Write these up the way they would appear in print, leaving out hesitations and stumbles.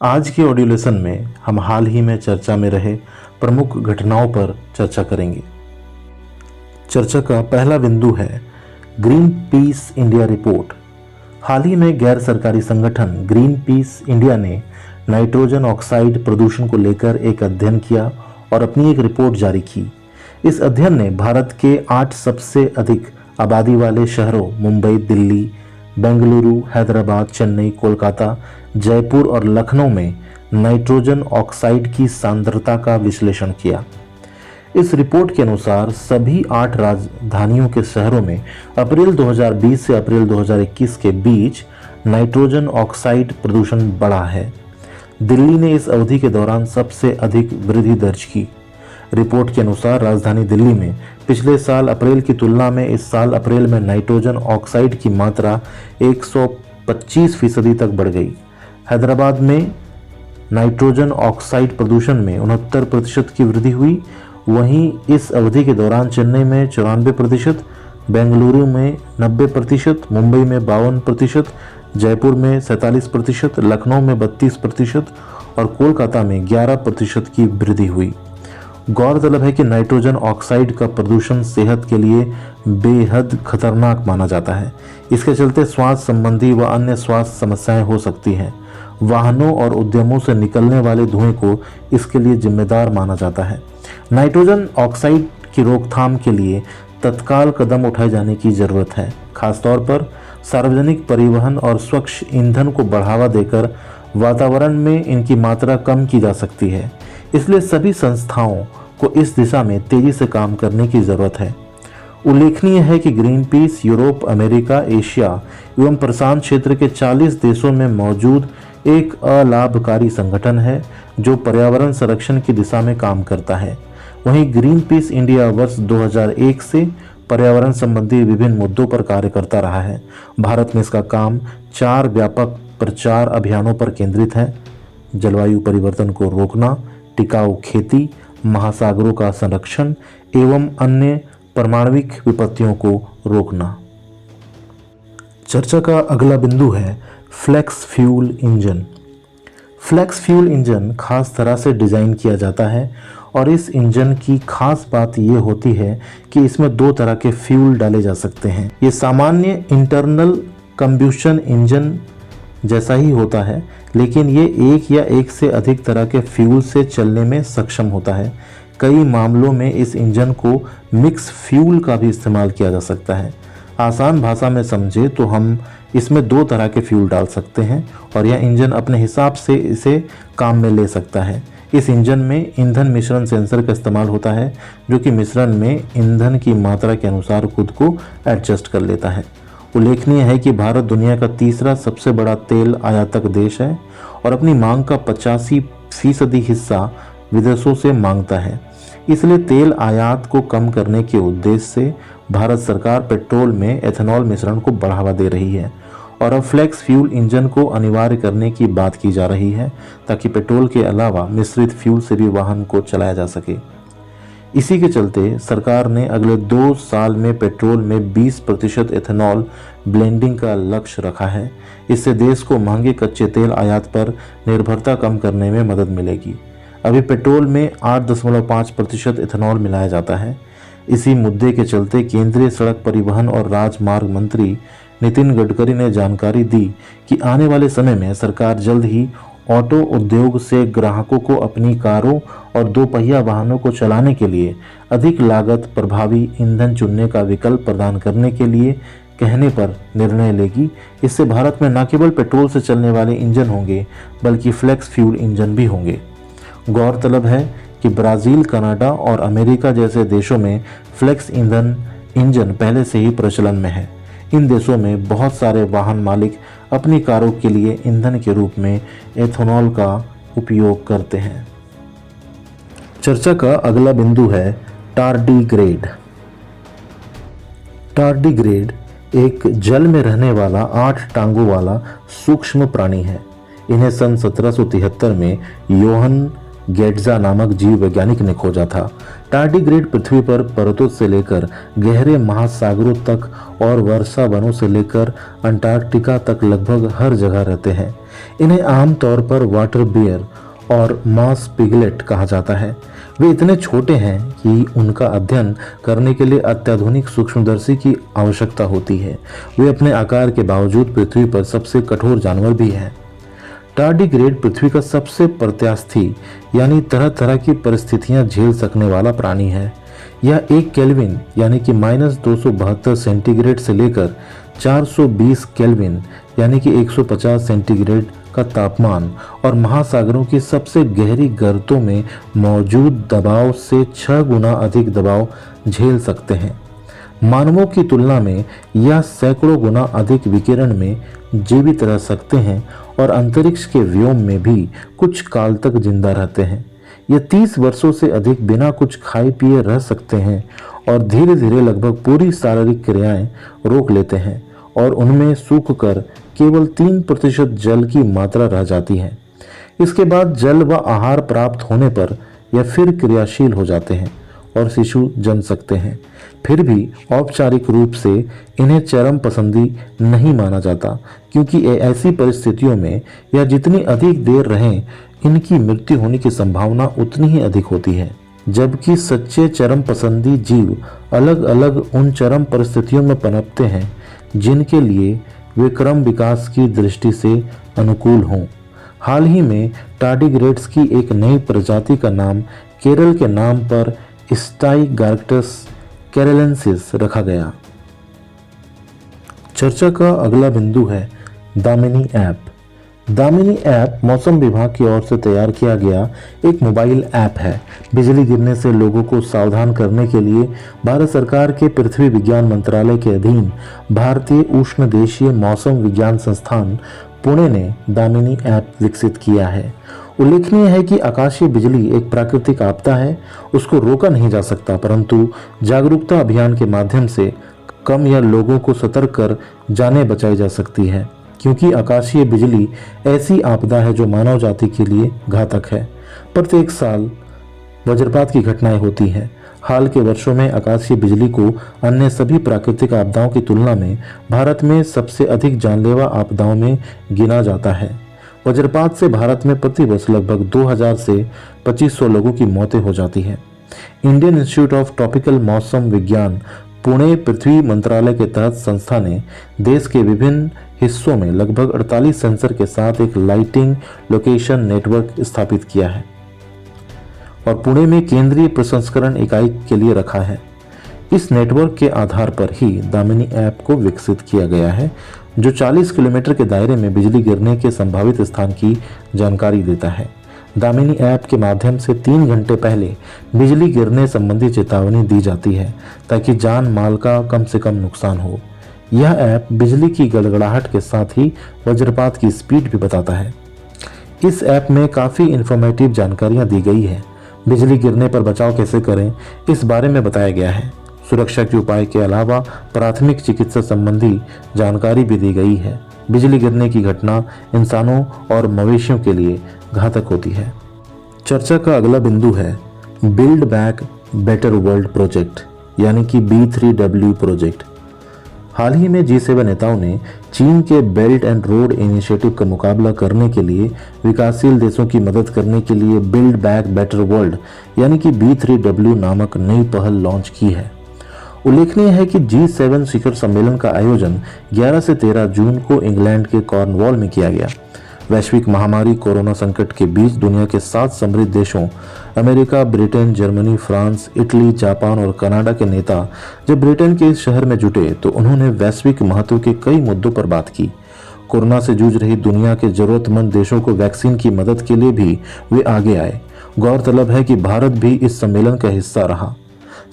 आज की audio lesson में हम हाल ही में चर्चा में रहे प्रमुख घटनाओं पर चर्चा करेंगे। चर्चा का पहला बिंदु है ग्रीन पीस इंडिया रिपोर्ट। हाल ही में गैर सरकारी संगठन ग्रीन पीस इंडिया ने नाइट्रोजन ऑक्साइड प्रदूषण को लेकर एक अध्ययन किया और अपनी एक रिपोर्ट जारी की। इस अध्ययन ने भारत के 8 सबसे अधिक आबादी वाले शहरों मुंबई, दिल्ली, बेंगलुरु, हैदराबाद, चेन्नई, कोलकाता, जयपुर और लखनऊ में नाइट्रोजन ऑक्साइड की सांद्रता का विश्लेषण किया। इस रिपोर्ट के अनुसार सभी 8 राजधानियों के शहरों में अप्रैल 2020 से अप्रैल 2021 के बीच नाइट्रोजन ऑक्साइड प्रदूषण बढ़ा है। दिल्ली ने इस अवधि के दौरान सबसे अधिक वृद्धि दर्ज की। रिपोर्ट के अनुसार राजधानी दिल्ली में पिछले साल अप्रैल की तुलना में इस साल अप्रैल में नाइट्रोजन ऑक्साइड की मात्रा 125% तक बढ़ गई। हैदराबाद में नाइट्रोजन ऑक्साइड प्रदूषण में 69% की वृद्धि हुई। वहीं इस अवधि के दौरान चेन्नई में 94%, बेंगलुरु में 90%, मुंबई में 52%, जयपुर में 47%, लखनऊ में 32% और कोलकाता में 11% की वृद्धि हुई। गौरतलब है कि नाइट्रोजन ऑक्साइड का प्रदूषण सेहत के लिए बेहद खतरनाक माना जाता है। इसके चलते श्वास संबंधी व अन्य स्वास्थ्य समस्याएं हो सकती हैं। वाहनों और उद्यमों से निकलने वाले धुएं को इसके लिए जिम्मेदार माना जाता है। नाइट्रोजन ऑक्साइड की रोकथाम के लिए तत्काल कदम उठाए जाने की जरूरत है। खासतौर पर सार्वजनिक परिवहन और स्वच्छ ईंधन को बढ़ावा देकर वातावरण में इनकी मात्रा कम की जा सकती है। इसलिए सभी संस्थाओं को इस दिशा में तेजी से काम करने की जरूरत है। उल्लेखनीय है कि green peas Europe, America, Asia एवं प्रशांत क्षेत्र के 40 देशों में मौजूद एक अलाभकारी संगठन है जो पर्यावरण संरक्षण की दिशा में काम करता है। वहीं ग्रीन पीस इंडिया वर्ष 2001 से पर्यावरण संबंधी विभिन्न मुद्दों पर कार्य करता रहा है। भारत में इसका काम 4 व्यापक प्रचार अभियानों पर केंद्रित है: जलवायु परिवर्तन को रोकना, टिकाऊ खेती, महासागरों का संरक्षण एवं अन्य परमाणविक विपत्तियों को रोकना। चर्चा का अगला बिंदु है flex fuel engine. Flex fuel engine खास तरह से डिज़ाइन किया जाता है और इस इंजन की खास बात ये होती है कि इसमें 2 तरह के फ्यूल डाले जा सकते हैं। ये सामान्य इंटरनल कंबस्शन इंजन जैसा ही होता है, लेकिन ये एक या एक से अधिक तरह के फ्यूल से चलने में सक्षम होता है। कई मामलों में इस इंजन को मिक्स फ्यूल का भी इस्तेमाल किया जा सकता है। आसान भाषा में समझे तो हम इसमें 2 तरह के फ्यूल डाल सकते हैं और यह इंजन अपने हिसाब से इसे काम में ले सकता है। इस इंजन में ईंधन मिश्रण सेंसर का इस्तेमाल होता है जो कि मिश्रण में ईंधन की मात्रा के अनुसार खुद को एडजस्ट कर लेता है। उल्लेखनीय है कि भारत दुनिया का 3रा सबसे बड़ा तेल आयातक देश है और अपनी मांग का 85% हिस्सा विदेशों से मांगता है। इसलिए तेल आयात को कम करने के उद्देश्य से भारत सरकार पेट्रोल में एथेनॉल मिश्रण को बढ़ावा दे रही है और अब फ्लेक्स फ्यूल इंजन को अनिवार्य करने की बात की जा रही है ताकि पेट्रोल के अलावा मिश्रित फ्यूल से भी वाहन को चलाया जा सके। इसी के चलते सरकार ने अगले 2 साल में पेट्रोल में 20% एथेनॉल ब्लेंडिंग का लक्ष्य रखा है। इससे देश को महंगे कच्चे तेल आयात पर निर्भरता कम करने में मदद मिलेगी। अभी पेट्रोल में 8.5% एथेनॉल मिलाया जाता है। इसी मुद्दे के चलते केंद्रीय सड़क परिवहन और राजमार्ग मंत्री नितिन गडकरी ने जानकारी दी कि आने वाले समय में सरकार जल्द ही ऑटो उद्योग से ग्राहकों को अपनी कारों और 2 पहिया वाहनों को चलाने के लिए अधिक लागत प्रभावी ईंधन चुनने का विकल्प प्रदान करने के लिए कहने पर निर्णय लेगी। इससे भारत में न केवल पेट्रोल से चलने वाले इंजन होंगे बल्कि फ्लेक्स फ्यूल इंजन भी होंगे। गौरतलब है कि ब्राज़ील, कनाडा और अमेरिका जैसे देशों में फ्लेक्स ईंधन इंजन पहले से ही प्रचलन में है। इन देशों में बहुत सारे वाहन मालिक अपनी कारों के लिए ईंधन के रूप में एथेनॉल का उपयोग करते हैं। चर्चा का अगला बिंदु है टार्डीग्रेड। टार्डीग्रेड एक जल में रहने वाला 8 टांगों वाला सूक्ष्म प्राणी है। इन्हें सन 1773 में योहन गेट्जा नामक जीव वैज्ञानिक ने खोजा था। टार्डिग्रेड पृथ्वी पर पर्वतों से लेकर गहरे महासागरों तक और वर्षा वनों से लेकर अंटार्कटिका तक लगभग हर जगह रहते हैं। इन्हें आमतौर पर वाटर बियर और मास पिगलेट कहा जाता है। वे इतने छोटे हैं कि उनका अध्ययन करने के लिए अत्याधुनिक सूक्ष्मदर्शी की आवश्यकता होती है। वे अपने आकार के बावजूद पृथ्वी पर सबसे कठोर जानवर भी हैं। टार्डिग्रेड पृथ्वी का सबसे प्रत्यास्थी यानी तरह तरह की परिस्थितियां झेल सकने वाला प्राणी है। यह 1 केल्विन यानी कि -272 सेंटीग्रेड से लेकर 420 केल्विन यानी कि 150 सेंटीग्रेड का तापमान और महासागरों की सबसे गहरी गर्तों में मौजूद दबाव से 6 गुना अधिक दबाव झेल सकते हैं। मानवों की तुलना में यह सैकड़ों गुना अधिक विकिरण में जीवित रह सकते हैं और अंतरिक्ष के व्योम में भी कुछ काल तक जिंदा रहते हैं। ये 30 वर्षों से अधिक बिना कुछ खाए पिए रह सकते हैं और धीरे धीरे लगभग पूरी शारीरिक क्रियाएं रोक लेते हैं और उनमें सूखकर केवल 3% जल की मात्रा रह जाती है। इसके बाद जल व आहार प्राप्त होने पर यह फिर क्रियाशील हो जाते हैं और शिशु जन्म सकते हैं। फिर भी औपचारिक रूप से इन्हें चरम पसंदी नहीं माना जाता, क्योंकि ऐसी परिस्थितियों में यह जितनी अधिक देर रहें, इनकी मृत्यु होने की संभावना उतनी ही अधिक होती है। जबकि सच्चे चरम पसंदी जीव अलग अलग उन चरम परिस्थितियों में पनपते हैं जिनके लिए वे क्रम विकास की दृष्टि से अनुकूल हों। हाल ही में टार्डिग्रेड्स की एक नई प्रजाति का नाम केरल के नाम पर स्टाइगार्क्टस केरलेंसिस रखा गया। चर्चा का अगला बिंदु है दामिनी ऐप। दामिनी ऐप मौसम विभाग की ओर से तैयार किया गया एक मोबाइल ऐप है। बिजली गिरने से लोगों को सावधान करने के लिए भारत सरकार के पृथ्वी विज्ञान मंत्रालय के अधीन भारतीय उष्णदेशीय मौसम विज्ञान संस्थान पुणे ने दामिनी ऐप विकसित किया है। उल्लेखनीय है कि आकाशीय बिजली एक प्राकृतिक आपदा है, उसको रोका नहीं जा सकता, परंतु जागरूकता अभियान के माध्यम से कम या लोगों को सतर्क कर जानें बचाई जा सकती है, क्योंकि आकाशीय बिजली ऐसी आपदा है जो मानव जाति के लिए घातक है। प्रत्येक साल वज्रपात की घटनाएं होती हैं। हाल के वर्षों में आकाशीय बिजली को अन्य सभी प्राकृतिक आपदाओं की तुलना में भारत में सबसे अधिक जानलेवा आपदाओं में गिना जाता है। वज्रपात से भारत में प्रति वर्ष लगभग 2000 से 2500 लोगों की मौतें हो जाती हैं। इंडियन इंस्टीट्यूट ऑफ ट्रॉपिकल मौसम विज्ञान पुणे पृथ्वी मंत्रालय के तहत संस्था ने देश के विभिन्न हिस्सों में लगभग 48 सेंसर के साथ एक लाइटिंग लोकेशन नेटवर्क स्थापित किया है और पुणे में केंद्रीय प्रसंस्करण इकाई के लिए रखा है। इस नेटवर्क के आधार पर ही दामिनी ऐप को विकसित किया गया है, जो 40 किलोमीटर के दायरे में बिजली गिरने के संभावित स्थान की जानकारी देता है। दामिनी ऐप के माध्यम से 3 घंटे पहले बिजली गिरने संबंधी चेतावनी दी जाती है, ताकि जान माल का कम से कम नुकसान हो। यह ऐप बिजली की गड़गड़ाहट के साथ ही वज्रपात की स्पीड भी बताता है। इस ऐप में काफ़ी इंफॉर्मेटिव जानकारियां दी गई है। बिजली गिरने पर बचाव कैसे करें, इस बारे में बताया गया है। सुरक्षा के उपाय के अलावा प्राथमिक चिकित्सा संबंधी जानकारी भी दी गई है। बिजली गिरने की घटना इंसानों और मवेशियों के लिए घातक होती है। चर्चा का अगला बिंदु है build back better world project, यानी कि B3W प्रोजेक्ट। हाल ही में G7 नेताओं ने चीन के बेल्ट एंड रोड इनिशिएटिव का मुकाबला करने के लिए विकासशील देशों की मदद करने के लिए बिल्ड बैक बेटर वर्ल्ड यानी कि B3W नामक नई पहल लॉन्च की है। उल्लेखनीय है कि G7 शिखर सम्मेलन का आयोजन 11 से 13 जून को इंग्लैंड के कॉर्नवॉल में किया गया। वैश्विक महामारी कोरोना संकट के बीच दुनिया के 7 समृद्ध देशों America, Britain, Germany, France, Italy, Japan और कनाडा के नेता जब ब्रिटेन के इस शहर में जुटे तो उन्होंने वैश्विक महत्व के कई मुद्दों पर बात की। कोरोना से जूझ रही दुनिया के जरूरतमंद देशों को वैक्सीन की मदद के लिए भी वे आगे आए। गौरतलब है कि भारत भी इस सम्मेलन का हिस्सा रहा।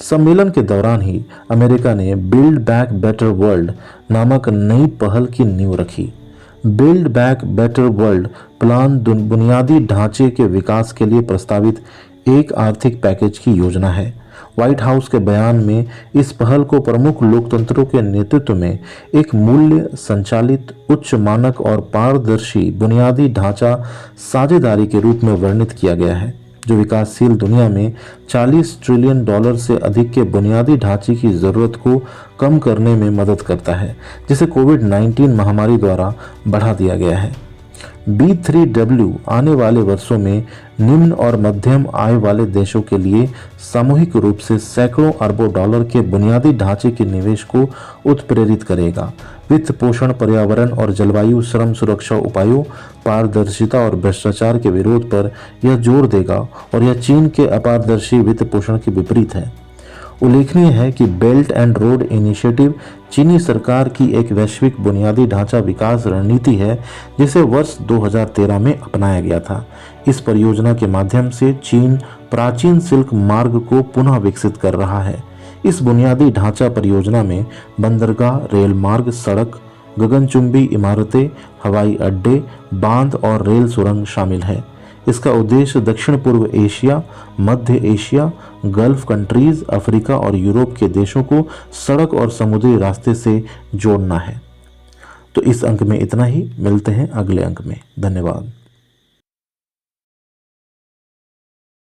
सम्मेलन के दौरान ही अमेरिका ने बिल्ड बैक बेटर वर्ल्ड नामक नई पहल की नींव रखी। Build back better world plan बुनियादी ढांचे के विकास के लिए प्रस्तावित एक आर्थिक पैकेज की योजना है। व्हाइट हाउस के बयान में इस पहल को प्रमुख लोकतंत्रों के नेतृत्व में एक मूल्य संचालित, उच्च मानक और पारदर्शी बुनियादी ढांचा साझेदारी के रूप में वर्णित किया गया है। जो विकासशील दुनिया में 40 ट्रिलियन डॉलर से अधिक के बुनियादी ढांचे की ज़रूरत को कम करने में मदद करता है, जिसे कोविड-19 महामारी द्वारा बढ़ा दिया गया है। B3W आने वाले वर्षों में निम्न और मध्यम आय वाले देशों के लिए सामूहिक रूप से सैकड़ों अरबों डॉलर के बुनियादी ढांचे के निवेश को उत्प्रेरित करेगा। वित्त पोषण, पर्यावरण और जलवायु, श्रम सुरक्षा उपायों, पारदर्शिता और भ्रष्टाचार के विरोध पर यह जोर देगा और यह चीन के अपारदर्शी वित्त पोषण के विपरीत है। उल्लेखनीय है कि बेल्ट एंड रोड इनिशिएटिव चीनी सरकार की एक वैश्विक बुनियादी ढांचा विकास रणनीति है, जिसे वर्ष 2013 में अपनाया गया था। इस परियोजना के माध्यम से चीन प्राचीन सिल्क मार्ग को पुनः विकसित कर रहा है। इस बुनियादी ढांचा परियोजना में बंदरगाह, रेल मार्ग, सड़क, गगनचुंबी इमारतें, हवाई अड्डे, बांध और रेल सुरंग शामिल है। इसका उद्देश्य दक्षिण पूर्व एशिया, मध्य एशिया, गल्फ कंट्रीज, अफ्रीका और यूरोप के देशों को सड़क और समुद्री रास्ते से जोड़ना है। तो इस अंक में इतना ही, मिलते हैं अगले अंक में। धन्यवाद।